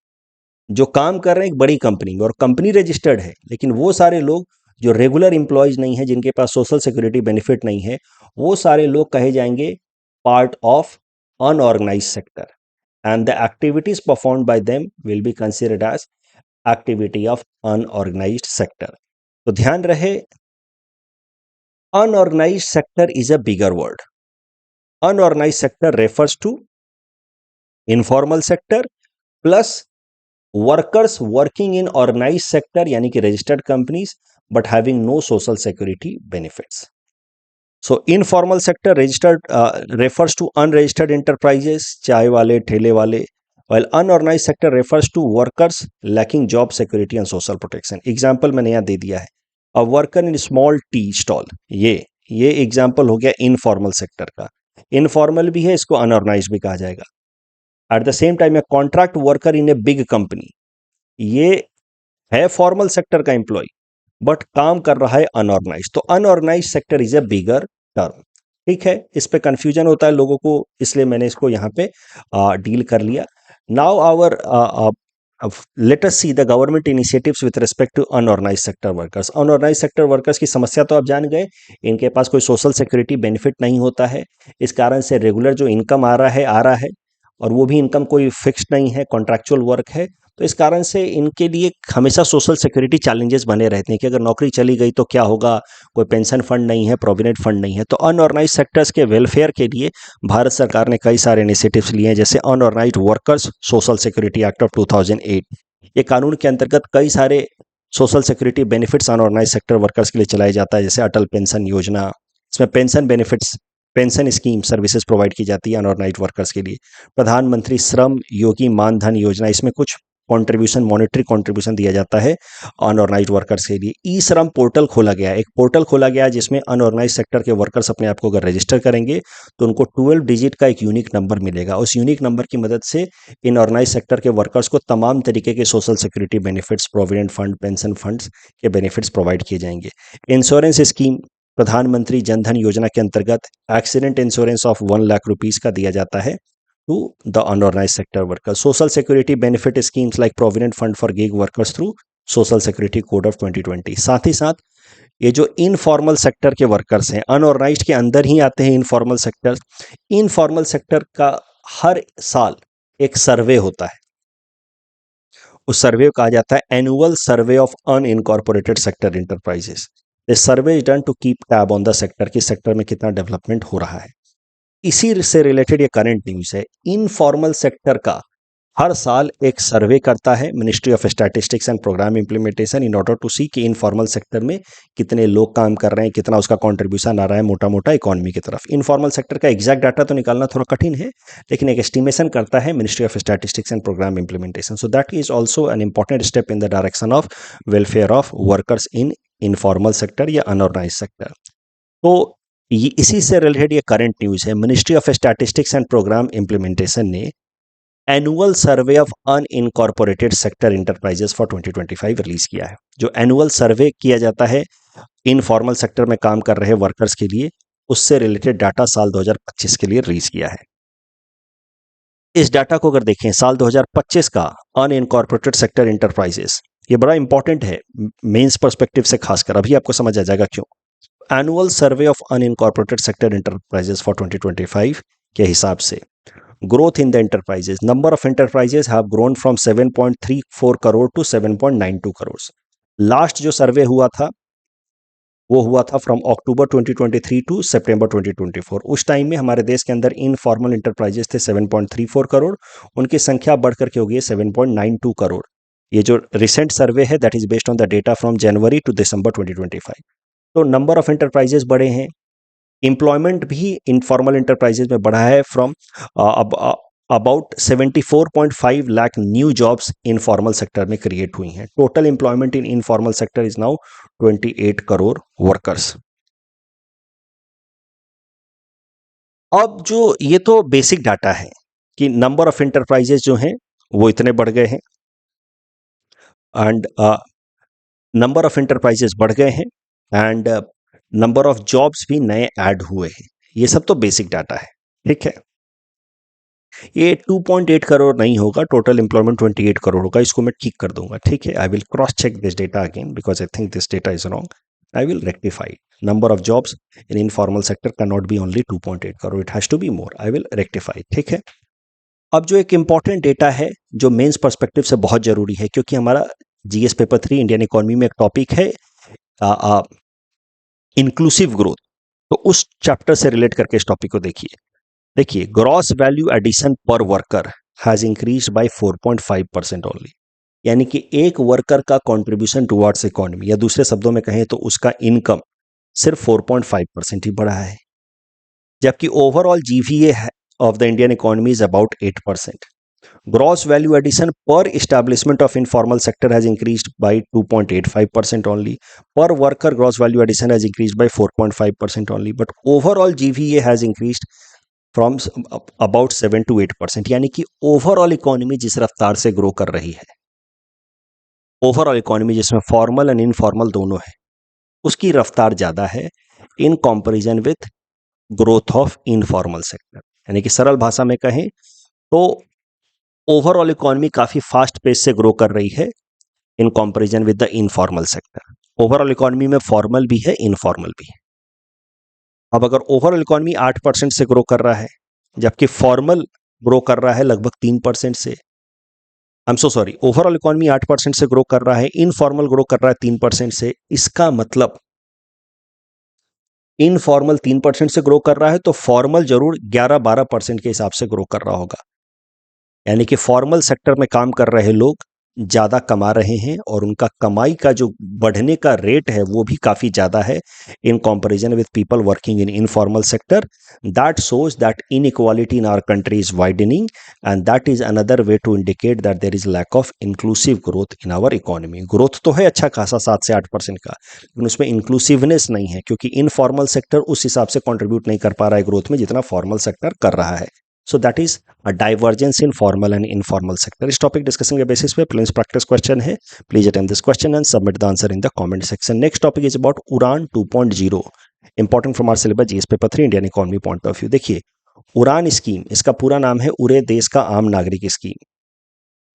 जो काम कर रहे हैं एक बड़ी कंपनी में और कंपनी रजिस्टर्ड है, लेकिन वो सारे लोग जो रेगुलर एम्प्लॉयज नहीं है, जिनके पास सोशल सिक्योरिटी बेनिफिट नहीं है, वो सारे लोग कहे जाएंगे part of unorganised sector, and the activities performed by them will be considered as activity of unorganised sector. तो ध्यान रहे, unorganised sector is a bigger word. Unorganised sector refers to informal sector plus workers working in organised sector यानी कि registered companies but having no social security benefits. So informal sector registered refers to unregistered enterprises, चाय वाले ठेले वाले, while unorganized sector refers to workers lacking job security and social protection। Example मैंने यहाँ दे दिया है, a worker in small tea stall, ये example हो गया इनफॉर्मल सेक्टर का। इनफॉर्मल भी है, इसको अनऑर्गेनाइज भी कहा जाएगा। At the same time a contract worker in a big company, ये है फॉर्मल सेक्टर का एम्प्लॉय बट काम कर रहा है अनऑर्गेनाइज, तो unorganised sector is a bigger term. ठीक है, इस पे कंफ्यूजन होता है लोगों को, इसलिए मैंने इसको यहाँ पे डील कर लिया। Now our let us see the government initiatives with respect to unorganised sector workers. Unorganised sector workers की समस्या तो आप जान गए, इनके पास कोई सोशल सिक्योरिटी बेनिफिट नहीं होता है, इस कारण से रेगुलर जो इनकम आ रहा है और वो भी इनकम कोई फिक्स्ड नहीं है, कॉन्ट्रैक्चुअल वर्क है, तो इस कारण से इनके लिए हमेशा सोशल सिक्योरिटी चैलेंजेस बने रहते हैं कि अगर नौकरी चली गई तो क्या होगा, कोई पेंशन फंड नहीं है, प्रोविडेंट फंड नहीं है। तो अनऑर्गेनाइज सेक्टर्स के वेलफेयर के लिए भारत सरकार ने कई सारे इनिशिएटिव्स लिए हैं, जैसे unorganised workers social security act of 2008। ये कानून के अंतर्गत कई सारे social security benefits unorganised sector workers के लिए चलाया जाता है, जैसे अटल पेंशन योजना, इसमें pension benefits, pension scheme services provide की जाती है अनऑर्गेनाइज्ड वर्कर्स के लिए। प्रधानमंत्री श्रम योगी मानधन योजना, इसमें कुछ कंट्रीब्यूशन, मॉनेटरी कंट्रीब्यूशन दिया जाता है अनऑर्गेनाइज्ड वर्कर्स के लिए। ई श्रम पोर्टल खोला गया है, एक पोर्टल खोला गया है जिसमें अनऑर्गेनाइज्ड सेक्टर के वर्कर्स अपने आप को अगर रजिस्टर करेंगे तो उनको 12 डिजिट का एक यूनिक नंबर मिलेगा। उस यूनिक नंबर की मदद से इन ऑर्गेनाइज सेक्टर के वर्कर्स को तमाम तरीके के social security benefits, provident fund, pension funds के बेनिफिट्स प्रोवाइड किए जाएंगे। इंश्योरेंस स्कीम प्रधानमंत्री जनधन योजना के अंतर्गत accident insurance of 1 lakh rupees का दिया जाता है to the unorganized sector workers. Social security benefit schemes like provident fund for gig workers through social security code of 2020। साथ ही साथ ये जो इनफॉर्मल सेक्टर के वर्कर्स हैं, अनऑर्गेनाइज्ड के अंदर ही आते हैं इनफॉर्मल सेक्टर, इनफॉर्मल सेक्टर का हर साल एक सर्वे होता है, उस सर्वे को कहा जाता है annual survey of unincorporated sector enterprises. This survey is done to keep tab on the sector, कि सेक्टर में कितना डेवलपमेंट हो रहा है। इसी से रिलेटेड ये करंट न्यूज है, इनफॉर्मल सेक्टर का हर साल एक सर्वे करता है ministry of statistics and programme implementation in order to see कि इनफॉर्मल सेक्टर में कितने लोग काम कर रहे हैं, कितना उसका कंट्रीब्यूशन आ रहा है मोटा मोटा इकोनॉमी की तरफ। इनफॉर्मल सेक्टर का एग्जैक्ट डाटा तो निकालना थोड़ा कठिन है, लेकिन एक एस्टिमेशन करता है ministry of statistics and programme implementation. So that is also an important step in the direction of welfare of workers in informal sector या अनऑर्गेनाइज सेक्टर। तो इसी से रिलेटेड ये करंट न्यूज है, ministry of statistics and programme implementation ने annual survey of unincorporated sector enterprises for 2025 release किया है। जो एनुअल सर्वे किया जाता है इनफॉर्मल सेक्टर में काम कर रहे वर्कर्स के लिए, उससे रिलेटेड डाटा साल 2025 के लिए रिलीज किया है। इस डाटा को अगर देखें साल 2025 का अनइनकॉर्पोरेटेड सेक्टर इंटरप्राइजेस, ये बड़ा इंपॉर्टेंट है मेंस पर्सपेक्टिव से, खासकर अभी आपको समझ आ जाएगा क्यों। Annual survey of unincorporated sector enterprises for 2025 के हिसाब से growth in the enterprises, number of enterprises have grown from 7.34 crore to 7.92 crore. Last जो सर्वे हुआ था वो हुआ था फ्रॉम अक्टूबर 2023 टू सितंबर 2024। उस टाइम में हमारे देश के अंदर इनफॉर्मल इंटरप्राइजेस थे 7.34 करोड़, उनकी संख्या बढ़ करके हो गई है 7.92 करोड़। ये जो रिसेंट सर्वे है that is based on the data from January to December 2025। तो नंबर ऑफ एंटरप्राइजेस बढ़े हैं, एम्प्लॉयमेंट भी इनफॉर्मल इंटरप्राइजेज में बढ़ा है from about 74.5 lakh new jobs informal sector में क्रिएट हुई हैं। Total employment in informal sector is now 28 crore workers. अब जो ये तो बेसिक डाटा है कि नंबर ऑफ इंटरप्राइजेज जो हैं वो इतने बढ़ गए हैं एंड नंबर ऑफ इंटरप्राइजेज बढ़ गए हैं एंड नंबर ऑफ जॉब्स भी नए ऐड हुए हैं। ये सब तो बेसिक डाटा है, ठीक है। ये 2.8 करोड़ नहीं होगा, टोटल एम्प्लॉयमेंट 28 करोड़ होगा। इसको मैं ठीक कर दूंगा, ठीक है। I will cross check this data again because I think this data is wrong. I will rectify. Number of jobs in informal sector can not be only 2.8 crore, it has to be more. I will rectify, ठीक है। अब जो एक important data है जो mains perspective से बहुत जरूरी है, क्योंकि हमारा जीएस पेपर 3 इंडियन इकोनॉमी में एक टॉपिक है इंक्लूसिव ग्रोथ। तो उस चैप्टर से रिलेट करके इस टॉपिक को देखिए ग्रॉस वैल्यू एडिशन पर worker has increase by 4.5% only. यानी कि एक वर्कर का कंट्रीब्यूशन टुवर्ड्स इकोनॉमी, या दूसरे शब्दों में कहें तो उसका इनकम सिर्फ 4.5% ही बढ़ा है, जबकि overall GVA of the Indian economy is about 8%। Gross value addition per establishment of informal sector has increased by 2.85% only. Per worker gross value addition has increased by 4.5% only. But overall GVA has increased from about 7 to 8%. यानी कि overall economy जिस रफ्तार से grow कर रही है, overall economy जिसमें formal and informal दोनों है, उसकी रफ्तार ज़्यादा है in comparison with growth of informal sector. यानी कि सरल भाषा में कहें तो ओवरऑल इकोनॉमी काफी फास्ट पेस से ग्रो कर रही है in comparison with the informal sector. Overall economy में फॉर्मल भी है, इनफॉर्मल भी है। अब अगर ओवरऑल इकोनॉमी 8% से ग्रो कर रहा है, जबकि फॉर्मल ग्रो कर रहा है लगभग 3% से, I am so sorry, overall economy 8% से ग्रो कर रहा है, इनफॉर्मल ग्रो कर रहा है 3% से, इसका मतलब इनफॉर्मल 3% से ग्रो कर रहा है तो फॉर्मल जरूर 11-12% के हिसाब से ग्रो कर रहा होगा। यानी कि फॉर्मल सेक्टर में काम कर रहे लोग ज़्यादा कमा रहे हैं और उनका कमाई का जो बढ़ने का रेट है वो भी काफ़ी ज़्यादा है in comparison with people working in informal sector. That shows that inequality in our country is widening and that is another way to indicate that there is lack of inclusive growth in our economy. Growth तो है अच्छा खासा 7 से 8% का, लेकिन उसमें inclusiveness नहीं है, क्योंकि इनफॉर्मल सेक्टर उस हिसाब से कॉन्ट्रीब्यूट नहीं कर पा रहा है ग्रोथ में जितना फॉर्मल सेक्टर कर रहा है। So that is a divergence in formal and informal sector. इस टॉपिक डिस्कशन के बेसिस पे प्लीज प्रैक्टिस क्वेश्चन है, please attempt this question and submit the answer in the comment section. Next topic is about Udan 2.0, important from our syllabus GS paper 3 Indian economy point of view. देखिए Udan scheme, इसका पूरा नाम है उड़े देश का आम नागरिक स्कीम।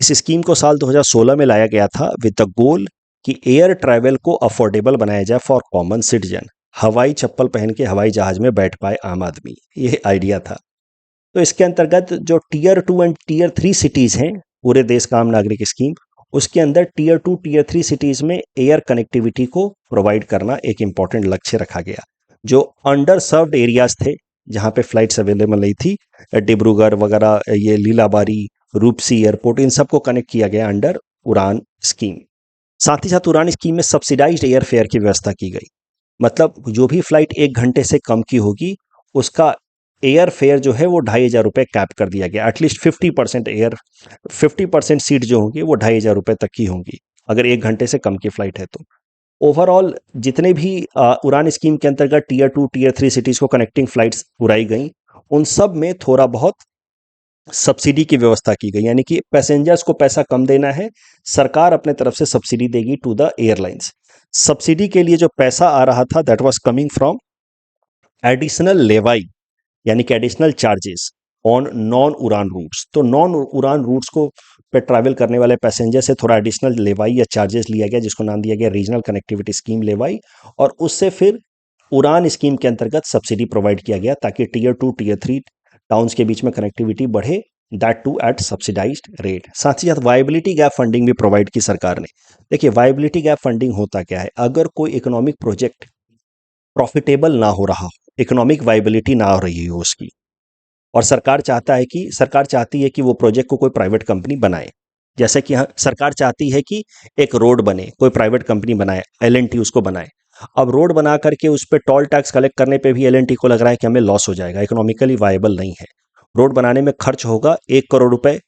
इस स्कीम को साल 2016 में लाया गया था विद द गोल कि एयर ट्रैवल को अफोर्डेबल बनाया जाए फॉर कॉमन सिटीजन। हवाई चप्पल पहन के हवाई जहाज में बैठ पाए आम आदमी, ये आइडिया था। तो इसके अंतर्गत जो टीयर 2 एंड टीयर 3 सिटीज़ हैं, पूरे देश का आम नागरिक स्कीम, उसके अंदर टीयर 2 टीयर 3 सिटीज़ में एयर कनेक्टिविटी को प्रोवाइड करना एक इम्पॉर्टेंट लक्ष्य रखा गया। जो अंडर सर्व्ड एरियाज थे जहाँ पे फ्लाइट्स अवेलेबल नहीं थी, डिब्रूगढ़ वगैरह, ये लीलाबारी, रूपसी एयरपोर्ट, इन सबको कनेक्ट किया गया अंडर उड़ान स्कीम। साथ ही साथ उड़ान स्कीम में सब्सिडाइज्ड एयर फेयर की व्यवस्था की गई। मतलब जो भी फ्लाइट 1 घंटे से कम की होगी उसका एयर फेयर जो है वो 2,500 रुपये कैप कर दिया गया। एटलीस्ट 50% सीट जो होंगी वो 2,500 रुपये तक की होंगी अगर 1 घंटे से कम की फ्लाइट है तो। ओवरऑल जितने भी उड़ान स्कीम के अंतर्गत टीयर 2 टीयर 3 सिटीज़ को कनेक्टिंग फ्लाइट्स उड़ाई गई, उन सब में थोड़ा बहुत सब्सिडी की व्यवस्था की गई, यानी कि पैसेंजर्स को पैसा कम देना है, सरकार अपने तरफ से सब्सिडी देगी टू द एयरलाइंस। सब्सिडी के लिए जो पैसा आ रहा था that was coming from additional levy, यानी कि additional charges on non Udan routes. तो नॉन उड़ान रूट्स को पे ट्रैवल करने वाले पैसेंजर से थोड़ा एडिशनल लेवाई या चार्जेस लिया गया, जिसको नाम दिया गया रीजनल कनेक्टिविटी स्कीम लेवाई, और उससे फिर उड़ान स्कीम के अंतर्गत सब्सिडी प्रोवाइड किया गया ताकि टीयर 2 टीयर 3 टाउन्स के बीच में कनेक्टिविटी बढ़े, that too at subsidised rate. साथ ही साथ वायबिलिटी गैप फंडिंग भी प्रोवाइड की सरकार ने। देखिए, वायबिलिटी गैप फंडिंग होता क्या है? अगर कोई इकोनॉमिक प्रोजेक्ट प्रॉफिटेबल ना हो रहा हो, इकोनॉमिक वायबिलिटी ना हो रही हो उसकी, और सरकार चाहती है कि वो प्रोजेक्ट को कोई प्राइवेट कंपनी बनाए। जैसे कि सरकार चाहती है कि एक रोड बने, कोई प्राइवेट कंपनी बनाए, एल उसको बनाए। अब रोड बना करके उस पर टोल टैक्स कलेक्ट करने पे भी एल को लग रहा है कि हमें लॉस हो जाएगा, इकोनॉमिकली वायबल नहीं है। रोड बनाने में खर्च होगा 1 करोड़ रुपए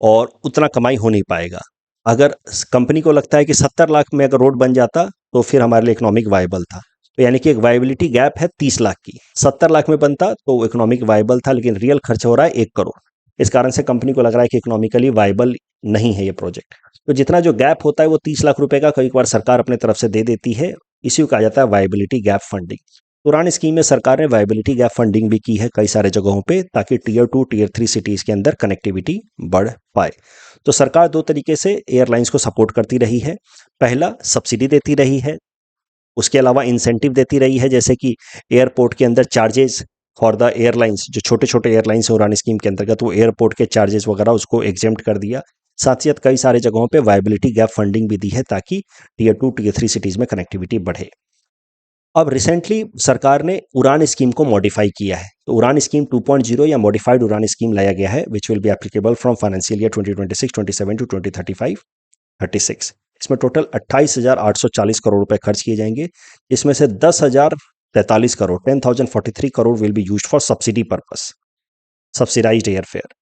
और उतना कमाई हो नहीं पाएगा। अगर कंपनी को लगता है कि 70 लाख में अगर रोड बन जाता तो फिर हमारे लिए इकोनॉमिक वायबल था। तो यानी कि एक वायबिलिटी गैप है 30 लाख की। 70 लाख में बनता तो इकोनॉमिक वायबल था, लेकिन रियल खर्च हो रहा है 1 करोड़। इस कारण से कंपनी को लग रहा है कि इकोनॉमिकली वायबल नहीं है ये प्रोजेक्ट। तो जितना जो गैप होता है वो 30 लाख रुपए का कई बार सरकार अपने तरफ से दे देती है। इसी को कहा जाता है वायबिलिटी गैप फंडिंग। पुरानी स्कीम में सरकार ने वायबिलिटी गैप फंडिंग भी की है कई सारे जगहों पे, ताकि टीयर 2 टीयर 3 सिटीज के अंदर कनेक्टिविटी बढ़ पाए। तो सरकार दो तरीके से एयरलाइंस को सपोर्ट करती रही है। पहला, सब्सिडी देती रही है, उसके अलावा इंसेंटिव देती रही है, जैसे कि एयरपोर्ट के अंदर चार्जेस फॉर द एयरलाइंस, जो छोटे छोटे एयरलाइंस है उड़ान स्कीम के अंतर्गत, वो एयरपोर्ट के चार्जेस वगैरह उसको एग्जेम्प्ट कर दिया। साथ ही साथ कई सारे जगहों पे वायबिलिटी गैप फंडिंग भी दी है ताकि टीयर 2 टीयर 3 सिटीज में कनेक्टिविटी बढ़े। अब रिसेंटली सरकार ने उड़ान स्कीम को मॉडिफाई किया है। तो उड़ान स्कीम 2.0 या मॉडिफाइड उड़ान स्कीम लाया गया है, which will be applicable from financial year 2026-27 to 2035-36। इसमें टोटल 28,840 करोड़ रुपए खर्च किए जाएंगे, इसमें से 10,043 crore 10,043 crore will be used for subsidy purpose, subsidised air fare,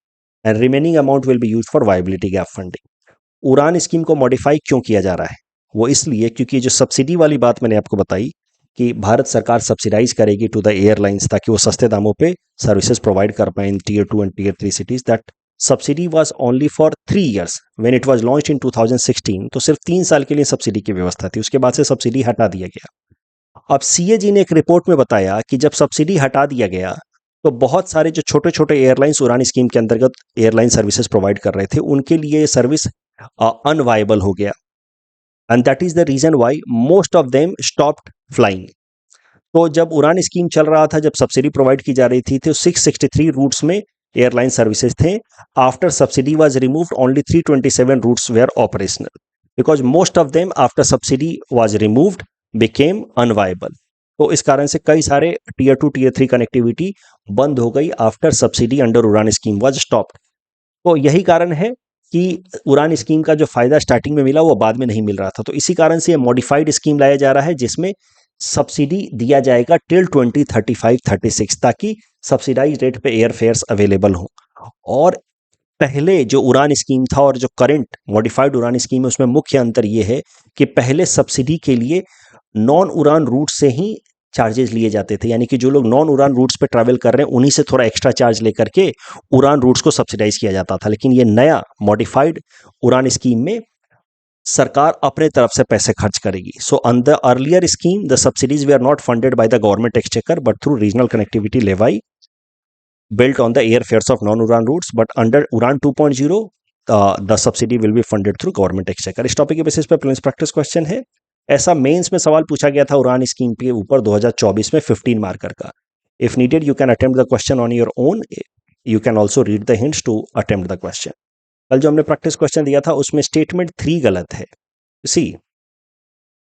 and remaining amount will be used for viability gap funding. उड़ान स्कीम को मॉडिफाई क्यों किया जा रहा है? वो इसलिए क्योंकि जो सब्सिडी वाली बात मैंने आपको बताई कि भारत सरकार सब्सिडाइज करेगी टू द एयरलाइंस ताकि वो सस्ते दामों पे सर्विसेज प्रोवाइड कर पाए in tier 2 and tier 3 cities. That subsidy was only for 3 years when it was launched in 2016। तो सिर्फ 3 साल के लिए सब्सिडी की व्यवस्था थी, उसके बाद से सब्सिडी हटा दिया गया। अब सीएजी ने एक रिपोर्ट में बताया कि जब सब्सिडी हटा दिया गया तो बहुत सारे जो छोटे छोटे एयरलाइंस उड़ान स्कीम के अंतर्गत एयरलाइन सर्विसेज प्रोवाइड कर रहे थे, उनके लिए ये सर्विस अनवायबल हो गया, and that is the reason why most of them stopped flying. तो जब उड़ान स्कीम चल रहा था, जब सब्सिडी प्रोवाइड की जा रही थी, तो 663 रूट्स में एयरलाइन सर्विसेज थे। After subsidy was removed only 327 routes were operational, because most of them after subsidy was removed became unviable. तो इस कारण से कई सारे टीयर 2 टीयर 3 कनेक्टिविटी बंद हो गई आफ्टर सब्सिडी अंडर उड़ान स्कीम वाज स्टॉप्ड। तो यही कारण है कि उड़ान स्कीम का जो फायदा स्टार्टिंग में मिला वो बाद में नहीं मिल रहा था। तो इसी कारण से ये मॉडिफाइड स्कीम लाया जा रहा है, जिसमें सब्सिडी दिया जाएगा टिल 2035-36, ताकि सब्सिडाइज रेट पे एयर फेयर्स अवेलेबल हों। और पहले जो उड़ान स्कीम था और जो करंट मॉडिफाइड उड़ान स्कीम है, उसमें मुख्य अंतर ये है कि पहले सब्सिडी के लिए नॉन उड़ान रूट से ही चार्जेस लिए जाते थे, यानी कि जो लोग नॉन उड़ान रूट्स पे ट्रैवल कर रहे हैं उन्हीं से थोड़ा एक्स्ट्रा चार्ज लेकर के उड़ान रूट्स को सब्सिडाइज किया जाता था। लेकिन ये नया मॉडिफाइड उड़ान स्कीम में सरकार अपने तरफ से पैसे खर्च करेगी। So on the earlier scheme the subsidies वे are not funded by the government exchequer but through regional connectivity levy built on the airfares of non-Udan routes, but under Udan 2.0 the subsidy will be funded through government exchequer। इस topic के basis पे prelims practice question है। ऐसा mains में सवाल पूछा गया था उड़ान स्कीम के ऊपर 2024 में 15 मार्कर का। If needed you can attempt the question on your own, you can also read the hints to attempt the question. कल जो हमने प्रैक्टिस क्वेश्चन दिया था उसमें स्टेटमेंट 3 गलत है। सी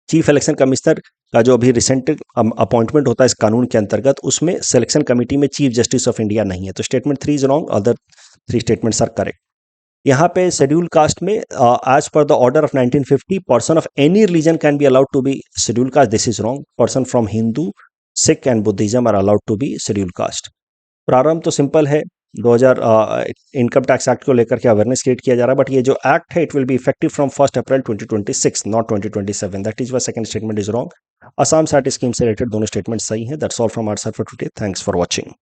चीफ इलेक्शन कमिश्नर का जो अभी रिसेंट अपॉइंटमेंट होता है इस कानून के अंतर्गत, उसमें सिलेक्शन कमेटी में चीफ जस्टिस ऑफ इंडिया नहीं है। तो statement 3 is wrong, other 3 statements are correct. यहाँ पे शेड्यूल कास्ट में as per the order of 1950 person of any religion can be allowed to be schedule caste, this is wrong. Person from Hindu, Sikh and Buddhism are allowed to be schedule caste. प्रारंभ तो simple है, 2000 income tax act को लेकर के awareness create किया जा रहा है, बट ये जो एक्ट है it will be effective from 1 April 2026 not 2027। That is why second statement is wrong. Assam सैट स्कीम से रिलेटेड दोनों स्टेटमेंट सही हैं। That's all from our side for today. Thanks for watching.